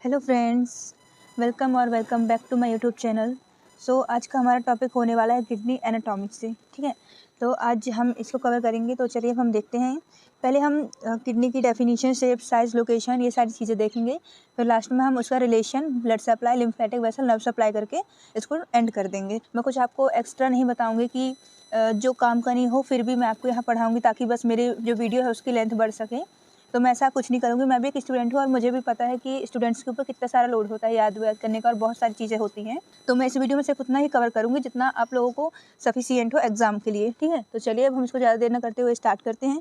Hello friends, welcome back to my YouTube channel. So आज का हमारा टॉपिक होने वाला है किडनी एनाटॉमी से। ठीक है, तो आज हम इसको कवर करेंगे। तो चलिए हम देखते हैं। पहले हम किडनी की डेफिनेशन, शेप, साइज, लोकेशन, ये सारी चीज़ें देखेंगे। फिर लास्ट में हम उसका relation, blood supply, lymphatic vessel, nerve supply करके इसको एंड कर देंगे। मैं कुछ आपको एक्स्ट्रा नहीं बताऊँगी कि जो काम का नहीं हो, फिर भी मैं आपको यहाँ पढ़ाऊँगी ताकि बस मेरी जो वीडियो है उसकी लेंथ बढ़ सके। तो मैं ऐसा कुछ नहीं करूँगी। मैं भी एक स्टूडेंट हूँ और मुझे भी पता है कि स्टूडेंट्स के ऊपर कितना सारा लोड होता है याद करने का, और बहुत सारी चीज़ें होती हैं। तो मैं इस वीडियो में सिर्फ उतना ही कवर करूँगी जितना आप लोगों को सफिशिएंट हो एग्जाम के लिए। ठीक है, तो चलिए अब हम इसको ज़्यादा देर न करते हुए स्टार्ट करते हैं।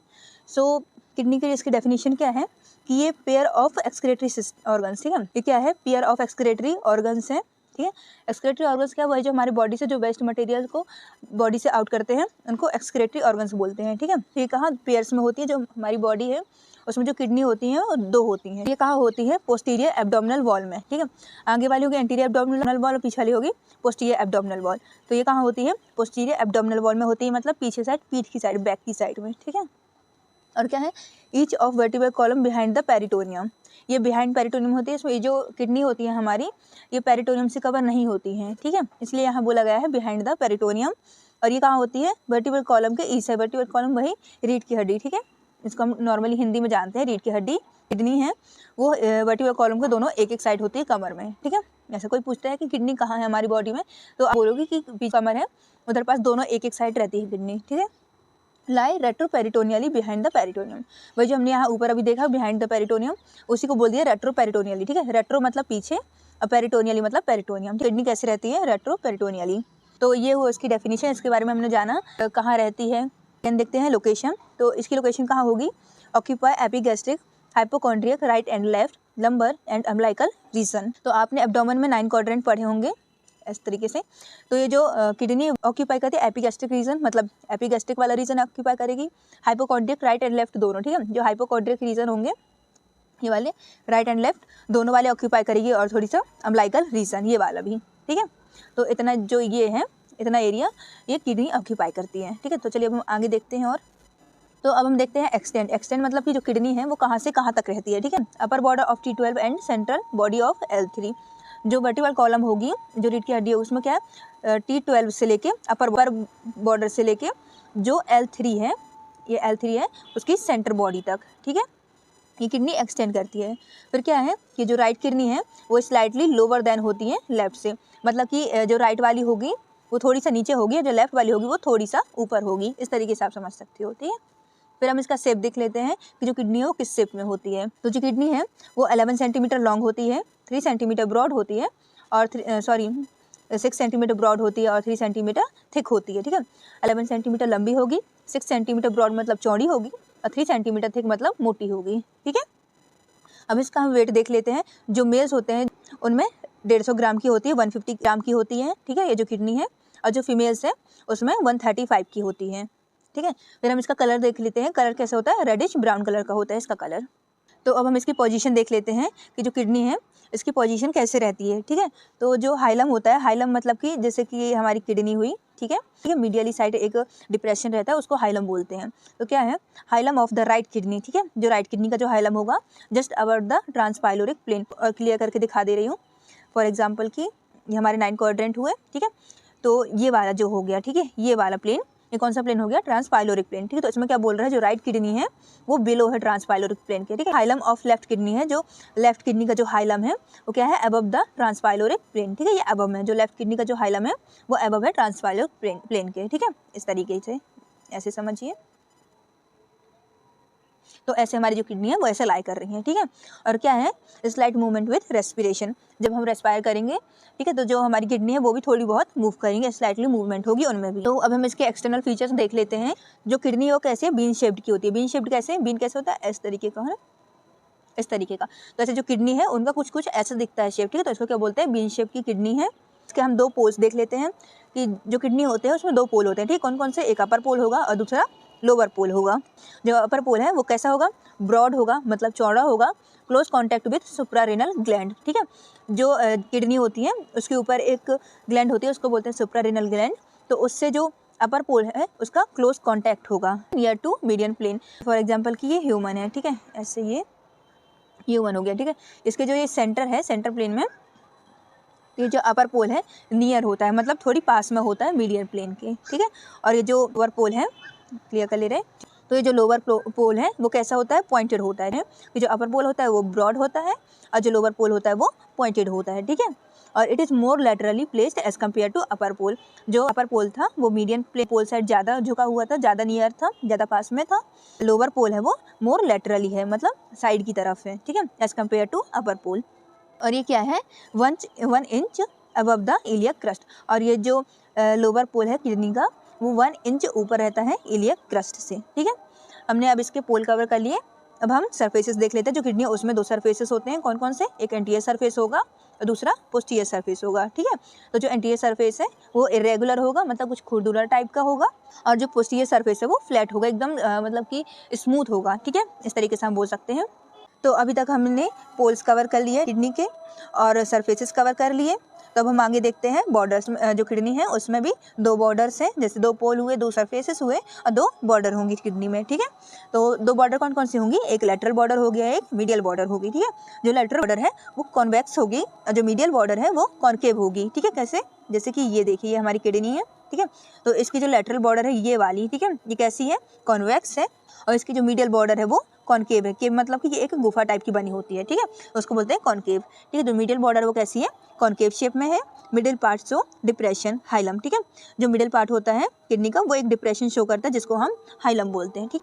सो किडनी की इसकी डेफिनेशन क्या है कि ये पेयर ऑफ एक्सक्रीटरी ऑर्गन्स, ठीक है, ये क्या है, पेयर ऑफ एक्सक्रीटरी ऑर्गन्स है। ठीक है, एक्सक्रीटरी ऑर्गन्स क्या, वही जो हमारी बॉडी से जो वेस्ट मटेरियल को बॉडी से आउट करते हैं उनको एक्सक्रीटरी ऑर्गन्स बोलते हैं। ठीक है, ये कहाँ पेयर्स में होती है, जो हमारी बॉडी है उसमें जो किडनी होती है वो दो होती हैं। ये कहाँ होती है, पोस्टीरियर एब्डोमिनल वॉल में। ठीक है, आगे वाली होगी एंटीरियर एब्डोमिनल वॉल और पीछे वाली होगी पोस्टीरियर एब्डोमिनल वॉल। तो ये कहाँ होती है, पोस्टीरियर एब्डोमिनल वॉल में होती है, मतलब पीछे साइड, पीठ की साइड, बैक की साइड में। ठीक है, और क्या है, each of vertebral column behind the peritoneum, ये बिहाइंड पेरिटोनियम होती है। इसमें ये जो किडनी होती है हमारी, ये पेरिटोनियम से कवर नहीं होती हैं। ठीक है, इसलिए यहाँ बोला गया है बिहाइंड द पेरिटोनियम। और ये कहाँ होती है, वर्टिब्रल कॉलम के ईच है। वर्टिब्रल कॉलम वही रीढ़ की हड्डी, ठीक है, इसको हम नॉर्मली हिंदी में जानते हैं रीढ़ की हड्डी। किडनी है वो वर्टिब्रल कॉलम के दोनों एक एक साइड होती है कमर में। ठीक है, ऐसा कोई पूछता है कि किडनी कहाँ है हमारी बॉडी में, तो आप बोलोगे कि पीछे कमर है, उधर पास दोनों एक एक साइड रहती है किडनी। ठीक है, लाई रेट्रोपेरिटोनियली बिहाइंड द पेरिटोनियम, वही जो हमने यहाँ ऊपर अभी देखा बिहाइंड द पेरिटोनियम, उसी को बोल दिया रेट्रोपेरिटोनियली। ठीक है, रेट्रो मतलब पीछे और पेरिटोनियली मतलब पेरिटोनियम। किडनी कैसे रहती है, रेट्रोपेरिटोनियली। तो ये हुआ इसकी डेफिनेशन, इसके बारे में हमने जाना। कहाँ रहती है, देखते हैं लोकेशन। तो इसकी लोकेशन कहाँ होगी, occupy epigastric hypochondriac right and left lumbar and umbilical region. तो आपने एब्डोमेन में 9 क्वाड्रेंट पढ़े होंगे इस तरीके से। तो ये जो किडनी ऑक्यूपाई करती है एपिगैस्ट्रिक रीजन, मतलब एपिगैस्ट्रिक वाला रीजन ऑक्यूपाई करेगी, हाइपोकॉन्ड्रियक राइट एंड लेफ्ट दोनों। ठीक है, जो हाइपोकॉन्ड्रियक रीजन होंगे ये वाले, राइट एंड लेफ्ट दोनों वाले ऑक्यूपाई करेगी, और थोड़ी सा अम्बिलिकल रीजन ये वाला भी। ठीक है, तो इतना जो ये है, इतना एरिया ये किडनी ऑक्यूपाई करती है। ठीक है, तो चलिए अब हम आगे देखते हैं। और तो अब हम देखते हैं एक्सटेंड। एक्सटेंड मतलब कि जो किडनी है वो कहाँ से कहाँ तक रहती है। ठीक है, upper border of T12 and central body of L3। जो वर्टिब्रल कॉलम होगी, जो रीढ़ की हड्डी है, उसमें क्या है, T12 से लेके अपर बॉर्डर से लेके जो L3 है, ये L3 है, उसकी सेंटर बॉडी तक। ठीक है, ये किडनी एक्सटेंड करती है। फिर क्या है कि जो राइट किडनी है वो स्लाइटली लोअर देन होती है लेफ्ट से, मतलब कि जो राइट वाली होगी वो थोड़ी सा नीचे होगी, जो लेफ्ट वाली होगी वो थोड़ी सा ऊपर होगी। इस तरीके से आप समझ सकते हो। ठीक है, फिर हम इसका शेप देख लेते हैं कि जो किडनी है वो किस शेप में होती है। तो जो किडनी है वो 11 सेंटीमीटर लॉन्ग होती है, 3 सेंटीमीटर ब्रॉड होती है, और 6 सेंटीमीटर ब्रॉड होती है और 3 सेंटीमीटर थिक होती है। ठीक है, 11 सेंटीमीटर लंबी होगी, 6 सेंटीमीटर ब्रॉड मतलब चौड़ी होगी, और 3 सेंटीमीटर थिक मतलब मोटी होगी। ठीक है, अब इसका हम वेट देख लेते हैं। जो मेल्स होते हैं उनमें 150 ग्राम की होती है, 150 ग्राम की होती है। ठीक है, ये जो किडनी है, और जो फीमेल्स है उसमें 135 की होती है। ठीक है, फिर हम इसका कलर देख लेते हैं। कलर कैसे होता है, रेडिश ब्राउन कलर का होता है इसका कलर। तो अब हम इसकी पोजीशन देख लेते हैं कि जो किडनी है इसकी पोजीशन कैसे रहती है। ठीक है, तो जो हाइलम होता है, हाइलम मतलब कि जैसे कि ये हमारी किडनी हुई, ठीक है, मीडियली साइड एक डिप्रेशन रहता है, उसको हाइलम बोलते हैं। तो क्या है, hilum of the right kidney. ठीक है, जो राइट किडनी का जो हाइलम होगा जस्ट अबाउट द ट्रांसपाइलोरिक प्लेन, और क्लियर करके दिखा दे रही हूँ। फॉर एग्जाम्पल कि ये हमारे 9 क्वाड्रेंट हुए। ठीक है, तो ये वाला जो हो गया, ठीक है, ये वाला प्लेन, ये कौन सा प्लेन हो गया, ट्रांसपाइलोरिक प्लेन। ठीक है, तो इसमें क्या बोल रहा है, जो राइट किडनी है वो बिलो है ट्रांसपाइलोरिक प्लेन के। ठीक है, हाइलम ऑफ लेफ्ट किडनी है, जो लेफ्ट किडनी का जो हाइलम है वो क्या है, अबव द ट्रांसपाइलोरिक प्लेन। ठीक है, ये अबव में, जो लेफ्ट किडनी का जो हाइलम है वो अबव है ट्रांसपाइलोरिक प्लेन के। ठीक है, इस तरीके से ऐसे समझिए। तो ऐसे हमारी जो किडनी है वो ऐसे लाई कर रही है। ठीक है, और क्या है, स्लाइट मूवमेंट विद रेस्पिरेशन, जब हम रेस्पायर करेंगे, ठीक है, तो जो हमारी किडनी है वो भी थोड़ी बहुत मूव करेंगे, स्लाइटली मूवमेंट होगी उनमें भी। तो अब हम इसके एक्सटर्नल फीचर्स देख लेते हैं। जो किडनी है वो कैसे, बीन शेप्ड की होती है। बीन शेप्ड कैसे, बीन कैसे होता है, इस तरीके का है, इस तरीके का। तो ऐसे जो किडनी है उनका कुछ कुछ ऐसा दिखता है शेप। ठीक है, तो इसको क्या बोलते हैं, बीन शेप की किडनी है। इसके हम 2 पोल्स देख लेते हैं कि जो किडनी होते हैं उसमें 2 पोल होते हैं। ठीक, कौन कौन से, एक अपर पोल होगा और दूसरा लोअर पोल होगा। जो अपर पोल है वो कैसा होगा, ब्रॉड होगा, मतलब चौड़ा होगा, क्लोज कॉन्टैक्ट विथ सुप्रारेनल ग्लैंड। ठीक है, जो किडनी होती है उसके ऊपर एक ग्लैंड होती है, उसको बोलते हैं सुप्रारेनल ग्लैंड। तो उससे जो अपर पोल है उसका क्लोज कॉन्टैक्ट होगा near to median plane. For example कि ये ह्यूमन है, ठीक है, ऐसे ये ये वन हो गया, ठीक है। इसके जो ये सेंटर है, सेंटर प्लेन में ये जो अपर पोल है नियर होता है, मतलब थोड़ी पास में होता है मीडियन प्लेन के, ठीक है। और ये जो लोअर पोल है, क्लियर कर ले रहे हैं, तो ये जो लोअर पोल है वो कैसा होता है, पॉइंटेड होता है। ये जो अपर पोल होता है वो ब्रॉड होता है और जो लोअर पोल होता है वो पॉइंटेड होता है, ठीक है। और it is more laterally placed as compare to upper pole. जो अपर पोल था वो मीडियन पोल साइड ज़्यादा झुका हुआ था, ज़्यादा नियर था, ज़्यादा पास में था। लोअर पोल है वो मोर लेटरली है, मतलब साइड की तरफ है, ठीक है, एज कम्पेयर टू अपर पोल। और ये क्या है, 1 inch above the iliac crust. और ये जो लोअर पोल है किडनी का वो 1 इंच ऊपर रहता है इलियक क्रस्ट से, ठीक है। हमने अब इसके पोल कवर कर लिए। अब हम सरफेसेस देख लेते हैं। जो किडनी है उसमें 2 सरफेसेस होते हैं, कौन कौन से, एक एंटीरियर सरफेस होगा और दूसरा पोस्टीरियर सरफेस होगा, ठीक है। तो जो एंटीरियर सरफेस है वो इरेगुलर होगा, मतलब कुछ खुरदुरा टाइप का होगा, और जो पोस्टीरियर सरफेस है वो फ्लैट होगा, एकदम मतलब कि स्मूथ होगा, ठीक है। इस तरीके से हम बोल सकते हैं। तो अभी तक हमने पोल्स कवर कर लिए किडनी के और सरफेसेस कवर कर लिए। तो अब हम आगे देखते हैं बॉर्डर्स में। जो किडनी है उसमें भी 2 बॉर्डर्स हैं, जैसे 2 पोल हुए, 2 सरफेसेस हुए और 2 बॉर्डर होंगी किडनी में, ठीक है। तो 2 बॉर्डर कौन कौन सी होंगी, एक लेटरल बॉर्डर हो गया, एक मीडियल बॉर्डर होगी, ठीक है। जो लेटरल बॉर्डर है वो कॉन्वेक्स होगी और जो मीडियल बॉर्डर है वो कॉन्केव होगी, ठीक है। कैसे, जैसे कि ये देखिए, ये हमारी किडनी है, ठीक है। तो इसकी जो लेटरल बॉर्डर है ये वाली, ठीक है, ये कैसी है, कॉन्वेक्स है। और इसकी जो मीडियल बॉर्डर है वो कॉनकेव है। केव मतलब कि ये एक गुफा टाइप की बनी होती है, ठीक है, उसको बोलते हैं कॉनकेव, ठीक है। जो मीडियल बॉर्डर वो कैसी है, कॉनकेव शेप में है। Middle part show depression hilum, ठीक है। जो मिडिल पार्ट होता है किडनी का वो एक डिप्रेशन शो करता है, जिसको हम हाइलम बोलते हैं, ठीक।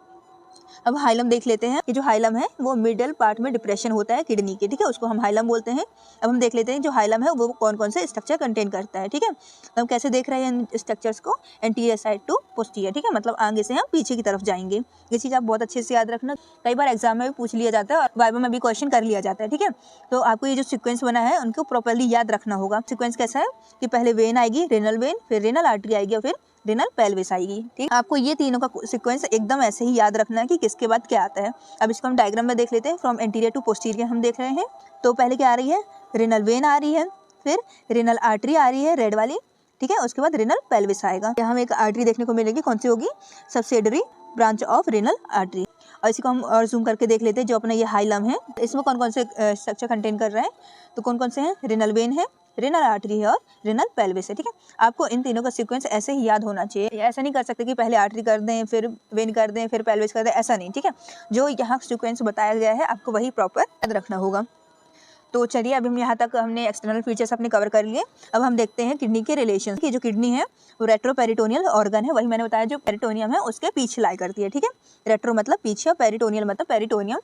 अब हाइलम देख लेते हैं कि जो हाइलम है वो मिडिल पार्ट में डिप्रेशन होता है किडनी के, ठीक है, उसको हम हाइलम बोलते हैं। अब हम देख लेते हैं जो हाइलम है वो कौन कौन से स्ट्रक्चर कंटेन करता है, ठीक है। तो हम कैसे देख रहे हैं इन स्ट्रक्चर्स को, एंटीरियर साइड टू पोस्टीरियर, ठीक है, मतलब आगे से हम पीछे की तरफ जाएंगे। ये चीज़ आप बहुत अच्छे से याद रखना, कई बार एग्जाम में भी पूछ लिया जाता है और वाइवा में भी क्वेश्चन कर लिया जाता है, ठीक है। तो आपको ये जो सीक्वेंस बना है उनको प्रॉपरली याद रखना होगा। सीक्वेंस कैसा है कि पहले वेन आएगी, रेनल वेन, फिर रेनल आर्टरी आएगी और फिर रेनल पेल्विस आएगी, ठीक। आपको ये तीनों का सीक्वेंस एकदम ऐसे ही याद रखना है कि किसके बाद क्या आता है। अब इसको हम डायग्राम में देख लेते हैं। फ्रॉम एंटीरियर टू पोस्टीरियर हम देख रहे हैं। तो पहले क्या आ रही है, रेनल वेन आ रही है, फिर रेनल आर्टरी आ रही है रेड वाली, ठीक है, उसके बाद रेनल पेल्विस आएगा। यहाँ हमें एक आर्टरी देखने को मिलेगी, कौन सी होगी, subsidiary branch of renal artery. और इसी को हम और जूम करके देख लेते हैं। जो अपना ये हाइलम है इसमें कौन कौन से स्ट्रक्चर कंटेन कर रहा है, तो कौन कौन से हैं, रेनल वेन है, रेनल आर्टरी है और रेनल पेल्विस है, ठीक है। आपको इन तीनों का सीक्वेंस ऐसे ही याद होना चाहिए। ऐसा नहीं कर सकते कि पहले आर्टरी कर दें, फिर वेन कर दें, फिर पेल्विस कर दें, ऐसा नहीं, ठीक है। जो यहाँ सीक्वेंस बताया गया है आपको वही प्रॉपर याद रखना होगा। तो चलिए अभी हम यहाँ तक हमने एक्सटर्नल फीचर्स अपने कवर कर लिए। अब हम देखते हैं किडनी के रिलेशन की। जो किडनी है वो रेट्रोपेरिटोनियल ऑर्गन है, वही मैंने बताया जो पेरिटोनियम है उसके पीछे लाई करती है, ठीक है। रेट्रो मतलब पीछे और पेरिटोनियल मतलब पेरिटोनियम,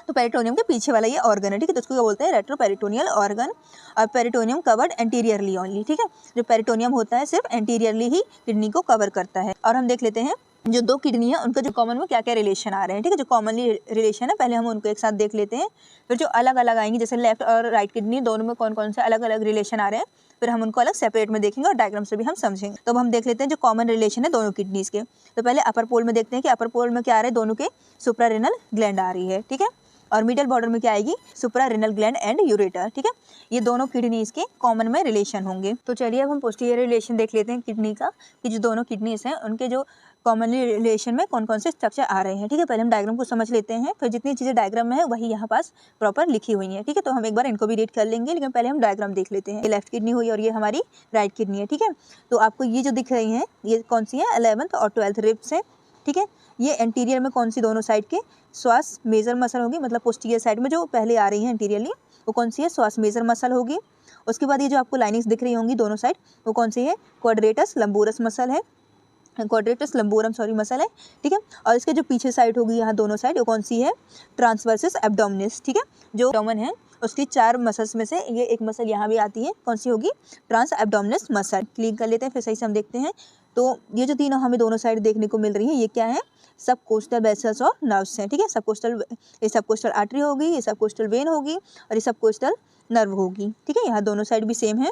तो पेरिटोनियम के पीछे वाला ये ऑर्गन है, ठीक है। तो उसको क्या बोलते हैं, रेट्रोपेरिटोनियल ऑर्गन। और पेरिटोनियम कवर्ड एंटीरियरली ओनली, ठीक है। जो पेरिटोनियम होता है सिर्फ एंटीरियरली ही किडनी को कवर करता है। और हम देख लेते हैं जो 2 किडनी है उनका जो कॉमन में क्या क्या रिलेशन आ रहे हैं, ठीक है। जो कॉमनली रिलेशन है पहले हम उनको एक साथ देख लेते हैं, फिर जो अलग अलग आएंगे जैसे लेफ्ट और राइट किडनी दोनों में कौन कौन से अलग अलग रिलेशन आ रहे हैं, फिर हम उनको अलग सेपरेट में देखेंगे और डायग्राम से भी हम समझेंगे। तो अब हम देख लेते हैं जो कॉमन रिलेशन है दोनों किडनीज के। तो पहले अपर पोल में देखते हैं कि अपर पोल में क्या आ रहा है, दोनों के सुप्रारेनल ग्लैंड आ रही है, ठीक है। और मिडिल बॉर्डर में क्या आएगी, सुप्रारेनल ग्लैंड एंड यूरेटर, ठीक है। ये दोनों किडनीज के कॉमन में रिलेशन होंगे। तो चलिए अब हम पोस्टीरियर रिलेशन देख लेते हैं किडनी का, कि जो दोनों किडनीज हैं उनके जो कॉमनली रिलेशन में कौन कौन से स्ट्रक्चर आ रहे हैं, ठीक है। पहले हम डायग्राम को समझ लेते हैं, फिर जितनी चीज़ें डायग्राम में है वही यहाँ पास प्रॉपर लिखी हुई हैं, ठीक है। तो हम एक बार इनको भी रीड कर लेंगे, लेकिन पहले हम डायग्राम देख लेते हैं। ये लेफ्ट किडनी हुई और ये हमारी राइट किडनी है, ठीक है। तो आपको ये जो दिख रही हैं ये कौन सी है, 11th और 12th रिब्स है, ठीक है। ये एंटीरियर में कौन सी दोनों साइड के श्वास मेजर मसल होगी, मतलब पोस्टीरियर साइड में जो पहले आ रही है एंटीरियरली वो कौन सी है, श्वास मेजर मसल होगी। उसके बाद ये जो आपको लाइनिंग्स दिख रही होंगी दोनों साइड वो कौन सी है, क्वाड्रेटस लंबोरस मसल है, क्वाड्रेटस लंबोरम मसल है, ठीक है। और इसके जो पीछे साइड होगी यहाँ दोनों साइड वो कौन सी है, ट्रांसवर्सिस एब्डोमिनिस, ठीक है। जो एब्डोमेन है उसकी 4 मसल्स में से ये एक मसल यहाँ भी आती है, कौन सी होगी, ट्रांस एब्डोमिनिस मसल। क्लिक कर लेते हैं फिर सही से हम देखते हैं। तो ये जो तीनों हमें दोनों साइड देखने को मिल रही है ये क्या है, सब कोस्टल वेसल्स और नर्व्स हैं, ठीक है। ये सब कोस्टल आर्टरी होगी, ये सब कोस्टल वेन होगी और ये सब कोस्टल नर्व होगी, ठीक है। यहाँ दोनों साइड भी सेम है।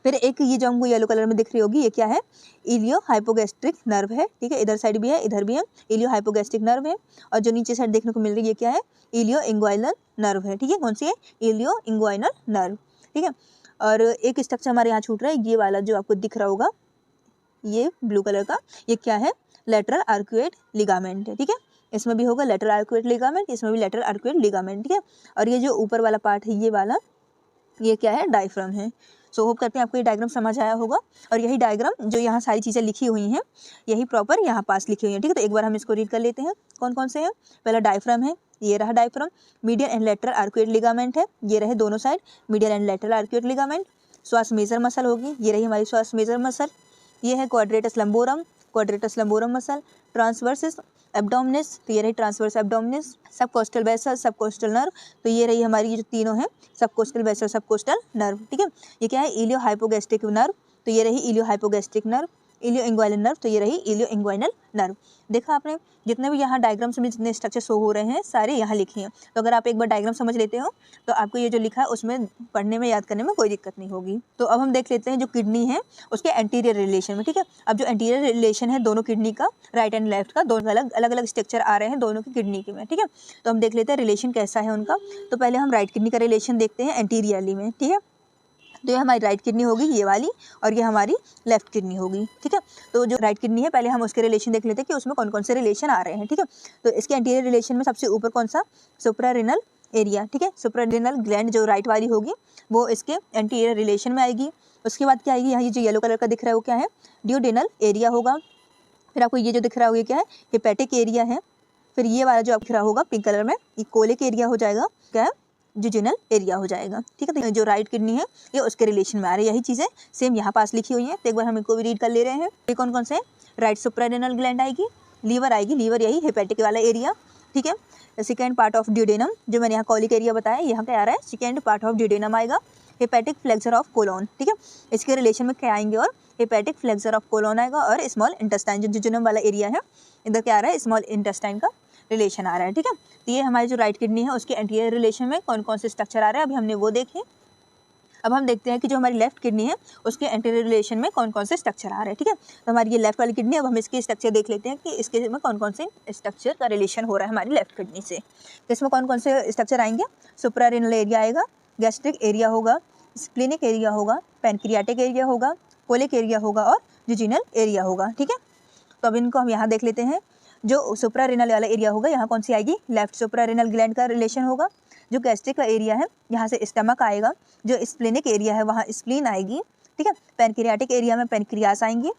फिर एक ये जो हमको येलो कलर में दिख रही होगी ये क्या है, इलियो हाइपोगैस्ट्रिक नर्व है, ठीक है। इधर साइड भी है इधर भी है, इलियो हाइपोगैस्ट्रिक नर्व है। और जो नीचे साइड देखने को मिल रही है ये क्या है, इलियो इंग्वाइनल नर्व है, ठीक है। कौन सी है, इलियो इंग्वाइनल नर्व, ठीक है। और एक स्ट्रक्चर हमारे यहाँ छूट रहा है, ये वाला जो आपको दिख रहा होगा ये ब्लू कलर का, ये क्या है, लेटरल आर्कुएट लिगामेंट है, ठीक है। इसमें भी होगा लेटरल आर्कुएट लिगामेंट, इसमें भी लेटरल आर्कुएट लिगामेंट, ठीक है। और ये जो ऊपर वाला पार्ट है ये वाला, ये क्या है, डायफ्राम है। सो होप करते हैं आपको ये डायग्राम समझ आया होगा। और यही डायग्राम जो यहाँ सारी चीज़ें लिखी हुई हैं यही प्रॉपर यहाँ पास लिखी हुई हैं, ठीक है। तो एक बार हम इसको रीड कर लेते हैं कौन कौन से हैं। पहला डायफ्राम है, ये रहा diaphragm. Medial and lateral arcuate ligament है, ये रहे दोनों side medial and lateral arcuate ligament. Psoas major muscle होगी, ये रही हमारी श्वास मेजर मसल। ये है quadratus lumborum, quadratus lumborum muscle. Transversus abdominis, तो ये रही transverse abdominis. Subcostal vessel, subcostal nerve, तो ये रही हमारी जो तीनों हैं subcostal vessel, subcostal nerve, ठीक है। ये क्या है, इलियो हाइपोगैस्ट्रिक नर्व, तो ये रही इलियो हाइपोगैस्ट्रिक नर्व। इलियो इंग्वाइनल नर्व, तो ये रही इलियो इंग्वाइनल नर्व। देखा आपने, जितने भी यहाँ डायग्राम्स में जितने स्ट्रक्चर शो हो रहे हैं सारे यहाँ लिखे हैं। तो अगर आप एक बार डायग्राम समझ लेते हो तो आपको ये जो लिखा है उसमें पढ़ने में, याद करने में कोई दिक्कत नहीं होगी। तो अब हम देख लेते हैं जो किडनी है उसके एंटीरियर रिलेशन में, ठीक है। अब जो एंटीरियर रिलेशन है दोनों किडनी का, राइट एंड लेफ्ट का, दोनों अलग अलग स्ट्रक्चर आ रहे हैं दोनों की किडनी के में, ठीक है। तो हम देख लेते हैं रिलेशन कैसा है उनका। तो पहले हम राइट किडनी का रिलेशन देखते हैं एंटीरियरली में, ठीक है। तो ये हमारी राइट किडनी होगी ये वाली, और ये हमारी लेफ्ट किडनी होगी, ठीक है। तो जो राइट किडनी है पहले हम उसके रिलेशन देख लेते हैं कि उसमें कौन कौन से रिलेशन आ रहे हैं, ठीक है। तो इसके एंटीरियर रिलेशन में सबसे ऊपर कौन सा, सुप्रारेनल एरिया, ठीक है। सुप्रारेनल ग्लैंड जो राइट वाली होगी वो इसके एंटीरियर रिलेशन में आएगी। उसके बाद क्या आएगी, यहाँ ये जो येलो कलर का दिख रहा है वो क्या है, ड्यूडेनल एरिया होगा। फिर आपको ये जो दिख रहा होगा क्या है, हेपेटिक एरिया है। फिर ये वाला जो आप दिख रहा होगा पिंक कलर में, ये कोलिक एरिया हो जाएगा, क्या है, जुजिनल एरिया हो जाएगा, ठीक है। तो जो राइट किडनी है ये उसके रिलेशन में आ रही है, यही चीज़ें सेम यहाँ पास लिखी हुई हैं। तो एक बार हम इनको भी रीड कर ले रहे हैं। ये कौन कौन से हैं, राइट सुप्रारेनल ग्लैंड आएगी, लीवर आएगी, लीवर यही हेपेटिक वाला एरिया, ठीक है। सेकेंड पार्ट ऑफ ड्यूडेनम, जो मैंने यहाँ कॉलिक एरिया बताया, यहाँ क्या आ रहा है, सेकेंड पार्ट ऑफ ड्यूडेनम आएगा। हेपेटिक फ्लेक्सर ऑफ कोलोन, ठीक है, इसके रिलेशन में क्या आएंगे, और हेपेटिक फ्लेक्सर ऑफ कोलोन आएगा। और स्मॉल इंटेस्टाइन जो जुजिनम वाला एरिया है इधर क्या आ रहा है, स्मॉल इंटेस्टाइन का रिलेशन आ रहा है, ठीक है। तो ये हमारी जो राइट किडनी है उसके एंटीरियर रिलेशन में कौन कौन से स्ट्रक्चर आ रहे हैं अभी हमने वो देखे। अब हम देखते हैं कि जो हमारी लेफ्ट किडनी है उसके एंटीरियर रिलेशन में कौन कौन से स्ट्रक्चर आ रहे हैं, ठीक है। तो हमारी ये लेफ्ट वाली किडनी है, अब हम इसके स्ट्रक्चर देख लेते हैं कि इसके में कौन कौन से स्ट्रक्चर का रिलेशन हो रहा है हमारी लेफ्ट किडनी से। तो इसमें कौन कौन से स्ट्रक्चर आएंगे, सुप्रारेनल एरिया आएगा, गैस्ट्रिक एरिया होगा, स्प्लीनिक एरिया होगा, पैनक्रियाटिक एरिया होगा, कोलिक एरिया होगा और जुजिनल एरिया होगा, ठीक है। तो अब इनको हम यहाँ देख लेते हैं। जो सुप्रारेनल वाला एरिया होगा यहाँ कौन सी आएगी, लेफ्ट सुप्रारेनल ग्लैंड का रिलेशन होगा। जो गैस्ट्रिक का एरिया है यहाँ से स्टमक आएगा। जो स्प्लेनिक एरिया है वहाँ स्प्लीन आएगी, ठीक है। पैनक्रियाटिक एरिया में पैनक्रियास आएंगी।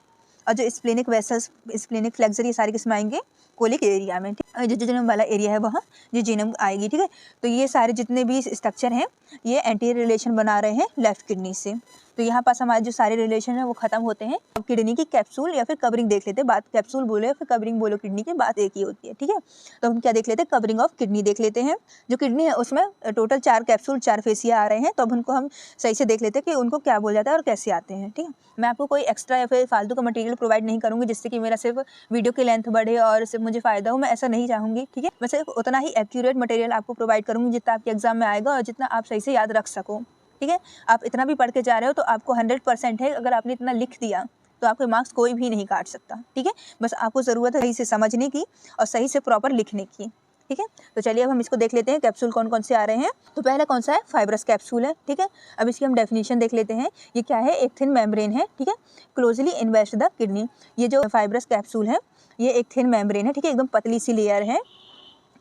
और जो स्प्लेनिक वेसल्स, स्प्लेनिक फ्लेक्सर, ये सारे किसमें आएंगे, कोलिक एरिया में, ठीक है। जो जुजिनम वाला एरिया है वहाँ जुजिनम आएगी, ठीक है। तो ये सारे जितने भी स्ट्रक्चर हैं ये एंटीरियर रिलेशन बना रहे हैं लेफ्ट किडनी से। तो यहाँ पास हमारे जो सारे रिलेशन है वो खत्म होते हैं। अब किडनी की कैप्सूल या फिर कवरिंग देख लेते हैं, बात कैप्सूल बोलो या फिर कवरिंग बोलो, किडनी की बात एक ही होती है, ठीक है। तो हम क्या देख लेते हैं, कवरिंग ऑफ किडनी देख लेते हैं। जो किडनी है उसमें टोटल 4 कैप्सूल, 4 फेसिया आ रहे हैं। तो अब उनको हम सही से देख लेते हैं कि उनको क्या बोला जाता है और कैसे आते हैं, ठीक है। मैं आपको कोई एक्स्ट्रा या फिर फालतू का मटेरियल प्रोवाइड नहीं करूँगी जिससे कि मेरा सिर्फ वीडियो की लेंथ बढ़े और सिर्फ मुझे फ़ायदा हो, मैं ऐसा नहीं चाहूँगी, ठीक है। मैं सिर्फ उतना ही एक्यूरेट मटेरियल आपको प्रोवाइड करूँगी जितना आपके एग्जाम में आएगा और जितना आप सही से याद रख सको, ठीक है। आप इतना भी पढ़ के जा रहे हो तो आपको 100% है, अगर आपने इतना लिख दिया तो आपके मार्क्स कोई भी नहीं काट सकता, ठीक है। बस आपको ज़रूरत है सही से समझने की और सही से प्रॉपर लिखने की, ठीक है। तो चलिए अब हम इसको देख लेते हैं कैप्सूल कौन कौन से आ रहे हैं। तो पहला कौन सा है, फाइब्रस कैप्सूल है, ठीक है। अब इसकी हम डेफिनेशन देख लेते हैं। ये क्या है, एक थिन मेम्ब्रेन है, ठीक है, क्लोजली इन्वेस्ट द किडनी। ये जो फाइब्रस कैप्सूल है ये एक थिन मेम्ब्रेन है, ठीक है, एकदम पतली सी लेयर है।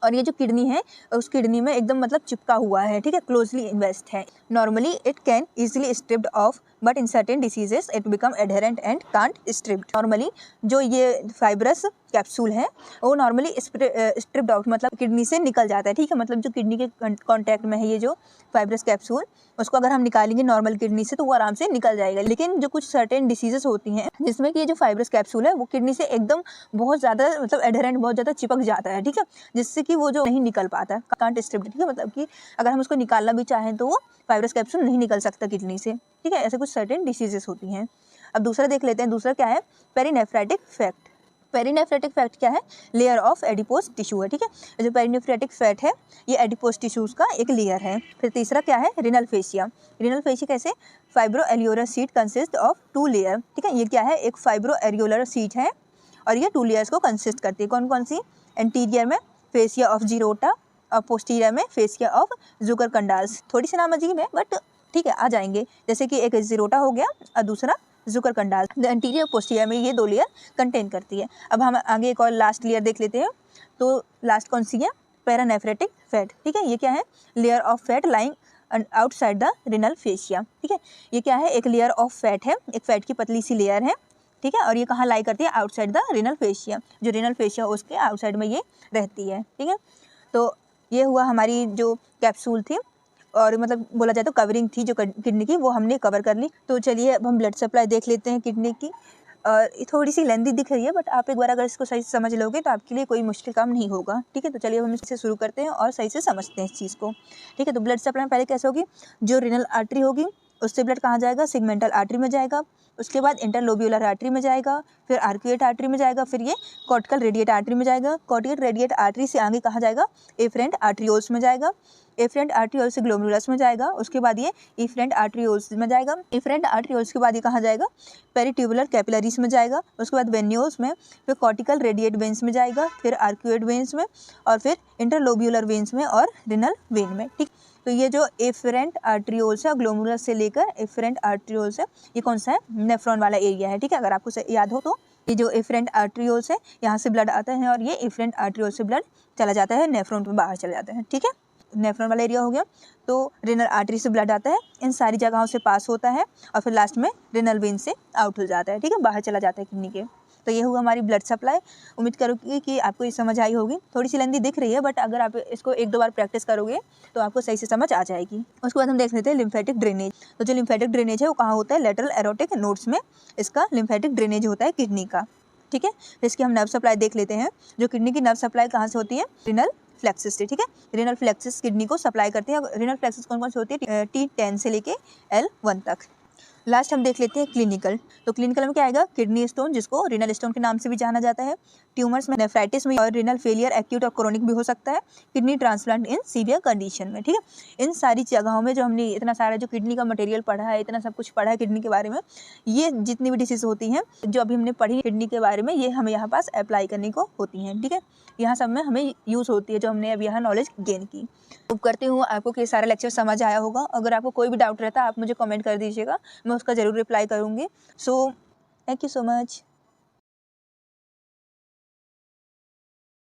और ये जो किडनी है उस किडनी में एकदम मतलब चिपका हुआ है, ठीक है, क्लोजली इन्वेस्ट है। Normally it can easily stripped off but in certain diseases it become adherent and can't stripped. Normally जो ये फाइब्रस कैप्सूल है वो नॉर्मली स्ट्रिप्ड आउट मतलब किडनी से निकल जाता है, ठीक है। मतलब जो किडनी के कांटेक्ट में है ये जो फाइब्रस कैप्सूल, उसको अगर हम निकालेंगे नॉर्मल किडनी से तो वो आराम से निकल जाएगा। लेकिन जो कुछ सर्टेन डिसीजेस होती हैं जिसमें कि ये जो फाइब्रस कैप्सूल है वो किडनी से एकदम बहुत ज़्यादा मतलब एडहेरेंट, बहुत ज़्यादा चिपक जाता है, ठीक है, जिससे कि वो जो नहीं निकल पाता है, कांट स्ट्रिप्ड, ठीक है। मतलब कि अगर हम उसको निकालना भी चाहें तो वो फाइब्रस कैप्सूल नहीं निकल सकता किडनी से, ठीक है। ऐसे कुछ सर्टेन डिसीजेस होती हैं। अब दूसरा देख लेते हैं, दूसरा क्या है, पेरिनेफ्रेटिक फैट। पेरिनेफ्रेटिक फैट क्या है, लेयर ऑफ एडिपोज टिश्यू है, ठीक है। जो पेरिनेफ्रेटिक फैट है ये एडिपोज टिश्यूज का एक लेयर है। फिर तीसरा क्या है, रिनल फेशिया। रिनल फेशिया कैसे, fibro areolar sheet consist of 2 layer, ठीक है। ये क्या है, एक फाइब्रो एरियोलर शीट है और ये 2 लेयर्स को कंसिस्ट करती है। कौन कौन सी, एंटीरियर में फेशिया ऑफ जीरोटा और पोस्टीरियर में फेशिया ऑफ जुगर कंडाल्स। थोड़ी सी नाम अजीब है बट ठीक है, आ जाएंगे। जैसे कि एक जीरोटा हो गया और दूसरा जुकर कंडाल। एंटीरियर पोस्टीरियर में ये 2 लेयर कंटेन करती है। अब हम आगे एक और लास्ट लेयर देख लेते हैं, तो लास्ट कौन सी है, पैरानेफ्रेटिक फैट, ठीक है। ये क्या है, layer of fat lying outside the renal fascia, ठीक है। ये क्या है, एक लेयर ऑफ फैट है, एक फैट की पतली सी लेयर है, ठीक है। और ये कहाँ लाई करती है, आउटसाइड द रिनल फेशिया, जो रिनल फेशिया उसके आउटसाइड में ये रहती है, ठीक है। तो ये हुआ हमारी जो कैप्सूल थी, और मतलब बोला जाए तो कवरिंग थी जो किडनी की, वो हमने कवर कर ली। तो चलिए अब हम ब्लड सप्लाई देख लेते हैं किडनी की। ये थोड़ी सी लेंदी दिख रही है, बट आप एक बार अगर इसको सही से समझ लोगे तो आपके लिए कोई मुश्किल काम नहीं होगा, ठीक है। तो चलिए हम इससे शुरू करते हैं और सही से समझते हैं इस चीज़ को, ठीक है। तो ब्लड सप्लाई में पहले कैसे होगी, जो रिनल आर्टरी होगी उससे ब्लड कहाँ जाएगा, सेगमेंटल आर्टरी में जाएगा, उसके बाद इंटरलोब्यूलर आर्टरी में जाएगा, फिर आर्क्यूएट आर्टरी में जाएगा, फिर ये कॉर्टिकल रेडिएट आर्टरी में जाएगा। कॉर्टिकल रेडिएट आर्टरी से आगे कहाँ जाएगा, एफरेंट आर्ट्रियोल्स में जाएगा, एफरेंट आर्ट्रियोल्स से ग्लोमेरुलस में जाएगा, उसके बाद ये इफरेंट आर्ट्रियोल्स में जाएगा, इफरेंट आर्ट्रियोल्स के बाद ये कहाँ जाएगा, पेरिट्यूबुलर कैपिलरीज में जाएगा, उसके बाद वेन्यूल्स में, फिर कॉर्टिकल रेडिएट वेन्स में जाएगा, फिर आर्क्यूएट वेन्स में, और फिर इंटरलोब्यूलर वेन्स में और रिनल वेन में, ठीक। तो ये जो एफरेंट आर्ट्रियोल्स है, ग्लोमेरुलस से लेकर एफरेंट आर्ट्रियोल्स है, ये कौन सा है, नेफ्रॉन वाला एरिया है, ठीक है। अगर आपको याद हो तो ये जो एफरेंट आर्ट्रियोल्स है यहाँ से ब्लड आता है, और ये एफरेंट आर्ट्रियोल्स से ब्लड चला जाता है नेफ्रॉन में, बाहर चला जाता है, ठीक है। नेफ्रॉन वाला एरिया हो गया। तो रिनल आर्टरी से ब्लड आता है, इन सारी जगहों से पास होता है, और फिर लास्ट में रिनल वेन से आउट हो जाता है, ठीक है, बाहर चला जाता है किडनी के। तो ये हुआ हमारी ब्लड सप्लाई। उम्मीद करूँगी कि आपको ये समझ आई होगी। थोड़ी सी लेंदी दिख रही है, बट अगर आप इसको एक दो बार प्रैक्टिस करोगे तो आपको सही से समझ आ जाएगी। उसके बाद हम देख लेते हैं लिम्फेटिक ड्रेनेज। तो जो लिम्फेटिक ड्रेनेज है वो कहाँ होता है, लेटरल एरोटिक नोड्स में इसका लिम्फेटिक ड्रेनेज होता है किडनी का, ठीक है। इसकी हम नर्व सप्लाई देख लेते हैं। जो किडनी की नर्व सप्लाई कहाँ से होती है, रिनल फ्लेक्सिस से, ठीक है। रिनल फ्लेक्सिस किडनी को सप्लाई करते हैं। रिनल फ्लेक्सिस कौन कौन सी होती है, T10 से लेके L1 तक। लास्ट हम देख लेते हैं क्लिनिकल। तो क्लिनिकल में क्या आएगा, किडनी स्टोन, जिसको रिनल स्टोन के नाम से भी जाना जाता है, ट्यूमर्स में, नेफ्राइटिस में, और रिनल फेलियर एक्यूट और क्रोनिक भी हो सकता है, kidney transplant in severe condition में, ठीक है। इन सारी जगहों में जो हमने इतना सारा जो किडनी का मटेरियल पढ़ा है, इतना सब कुछ पढ़ा है किडनी के बारे में, ये जितनी भी डिसीज होती हैं जो अभी हमने पढ़ी किडनी के बारे में, ये हमें यहाँ पास अप्लाई करने को होती हैं, ठीक है। यहाँ सब में हमें यूज़ होती है जो हमने अब यहाँ नॉलेज गेन की। उम्मीद करती हूँ आपको कि सारा लेक्चर समझ आया होगा। अगर आपको कोई भी डाउट रहता है आप मुझे कमेंट कर दीजिएगा, मैं उसका ज़रूर रिप्लाई करूँगी। So thank you so much.